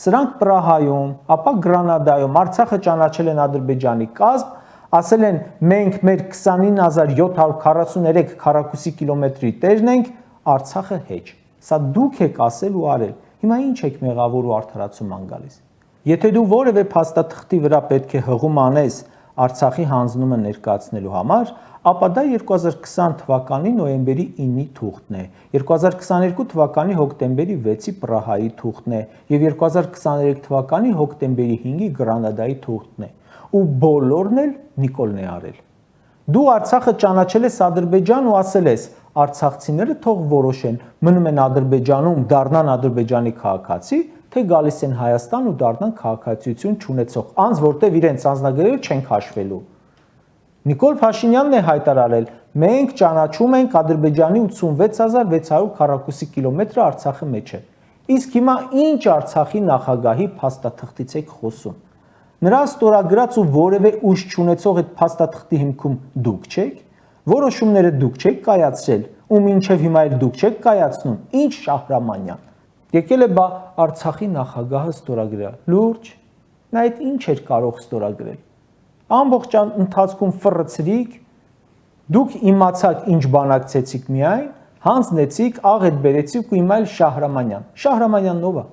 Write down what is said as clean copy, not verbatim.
Սրանք Պրահայում, ապա Գրանադայում Արցախը ճանաչել են Ադրբեջանի կազմ, ասել են մենք մեր 29743 քառակուսի կիլոմետրի տերն ենք, Արցախը հեչ։ Սա դուք եք ասել ու արել։ Հիմա ինչ եք մեղավոր ու արդարացում անգալիս։ Եթե դու որևէ փաստաթղթի վրա պետք է հղում անես Արցախի հանձնումը ներկայացնելու համար, ապա դա 2020 թվականի նոյեմբերի 9-ի թուղթն է, 2022 թվականի հոկտեմբերի 6-ի Պրահայի թուղթն է եւ 2023 թվականի հոկտեմբերի 5-ի Գրանադայի թուղթն է, ու բոլորն էլ Նիկոլն է արել։ Դու Արցախը ճանաչել ես Ադրբեջան ու ասել ես արցախցիները թող որոշեն, մնում են Ադրբեջանում, դառնան Ադրբեջանի քաղաքացի, թե գալիս են Հայաստան ու դառնան քաղաքացիություն չունեցող անձ, որտեղ իրենց անձնագրերը չեն քաշվելու։ Նիկոլ Փաշինյանն է հայտարարել. մենք ճանաչում ենք Ադրբեջանի 86600 քառակուսի կիլոմետրը Արցախի մեջ է։ Իսկ հիմա ինչ Արցախի նախագահի փաստաթղթից եք խոսում։ Նրա ստորագրած ու որևէ ուժ չունեցող այդ փաստաթղթի հիմքում դուք չեք, որոշումները դուք չեք կայացրել, ու մինչև հիմա էլ դուք չեք կայացնում, ինչ Շահրամանյան։ Եկել է բա Արցախի նախագահը ստորագրել։ Լուրջ, նա այդ ինչ էր կարող ստորագրել։ Ամբողջ ընթացքում ֆռցրիք, դուք իմացաք ինչ բանակցեցիք միայն, հանձնեցիք, աղետ բերեցիք ու հիմա էլ Շահրամանյան։ Շահրամանյանն ով է։